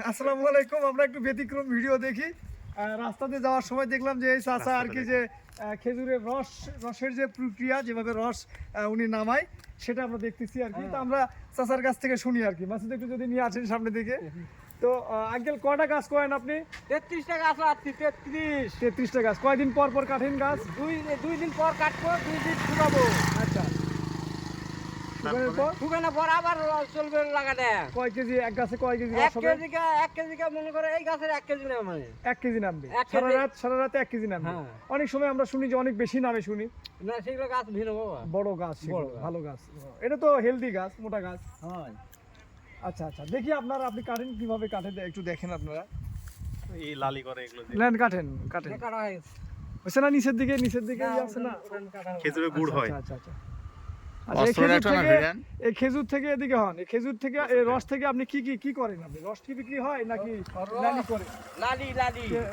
আসসালামু আলাইকুম। আমরা একটু ব্যতিক্রম ভিডিও দেখি। রাস্তাতে যাওয়ার সময় দেখলাম যে এই চাচা আর কি যে খেজুরের রসের যে প্রক্রিয়া, যেভাবে রস উনি নামায় সেটা আমরা দেখতেছি আর কি। তো আমরা চাচার কাছ থেকে শুনি আর কি। মাসুদ একটু যদি নিয়ে আসেন সামনে দিকে। তো আঙ্কেল কয়টা গাছ করেন আপনি? 33টা গাছ আছে, 33টা গাছ। কয়দিন পর পর কাটেন গাছ? দুই দিন পর কাটবো, 2 দিন শুকাবো। আচ্ছা, শুকানোর পর শুকানোর পর আবার চলবে লাগাতে। কয় কেজি এক গাছে, কয় কেজি এক রস হবে? কেজি মনে করে এই গাছের 1 কেজি নেই মানে। 1 কেজি নামবে। এক কেজি। সারা রাতে 1 কেজি নামবে। হ্যাঁ। অনেক সময় আমরা শুনি যে অনেক বেশি নামে শুনি। না সেগুলো গাছ ভিন্ন বাবা। বড় গাছ, বড় সেগুলো গাছ। ভালো গাছ। এটা তো হেলদি গাছ, মোটা গাছ। হ্যাঁ। আচ্ছা আচ্ছা, দেখি আপনি কাটেন, কিভাবে কাটেন একটু দেখেন আপনারা। এই লালি করে এগুলো দিয়ে নেন, কাটেন কাটেন। কাটা হয়ে গেছে। হচ্ছে না নিচের দিকে ইয়ে আছে না? খেজুরের গুড় হয়। আচ্ছা আচ্ছা আচ্ছা, এই খেজুর থেকে এদিকে হন। এই খেজুর থেকে, এই রস থেকে আপনি কি করেন? আপনি রস কি বিক্রি হয় নাকি লালি করে? লালি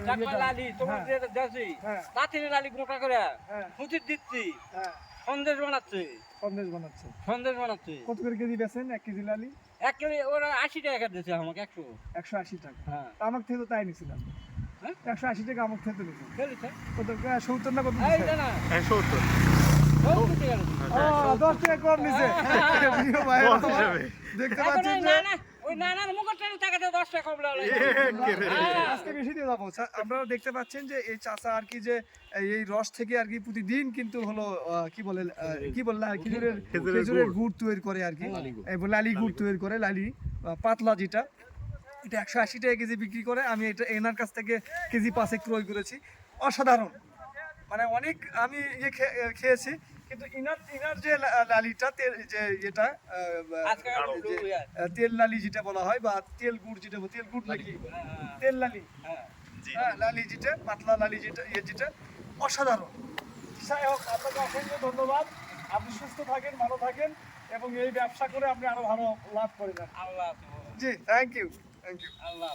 চাকমা লালি তোমার হ্যাঁ। যে দেশি হ্যাঁ। তাতে লালি গোটা করে হ্যাঁ। ফুটির দিচ্ছি, হ্যাঁ, সন্দেশ বানাচ্ছি। সন্দেশ বানাচ্ছে। কত করে কেজি বেচেন 1 কেজি লালি? 1 কেজি ওরা 80 টাকা দিচ্ছে আমাকে 100। 180 টাকা। হ্যাঁ। আমার থেকে তো তাই নিছিলাম। হ্যাঁ? 180 টাকা আমার থেকে নিছি। খেলিছে কত 70 না কত এই নিছে? না 70 10 টাকা কম নিছে। প্রিয় ভাই, বস হিসেবে। দেখতে এখন পাচ্ছেন ওই যে ওই নানার মুখটা টাকাতে 10 টাকা কম লাগলো। আজকে বেশি দিয়ে যাবো। আপনারা দেখতে পাচ্ছেন যে এই চাচা আর কি যে এই রস থেকে আর কি প্রতিদিন কিন্তু হলো কি বলে খেজুরের গুড় তৈরি করে আর কি। এই লালি গুড় তৈরি করে, লালি পাতলা যেটা, এটা 180 টাকা কেজি বিক্রি করে। আমি এটা এনার কাছ থেকে কেজি 5 ক্রয় করেছি। অসাধারণ, মানে অনেক আমি খেয়েছি, কিন্তু ইনার যে লালিটা তেল, যে এটা আজকে তেল লালি যেটা বলা হয়, বা তেল গুড় যেটা, তেল গুড় নাকি তেল লালি, হ্যাঁ লালি যেটা, পাতলা লালি যেটা, যেটা অসাধারণ। যাই হোক, আপনাকে অসংখ্য ধন্যবাদ। আপনি সুস্থ থাকেন, ভালো থাকেন, এবং এই ব্যবসা করে আপনি আরো ভালো লাভ করে যান। আল্লাহ জি, থ্যাংক ইউ। আল্লাহ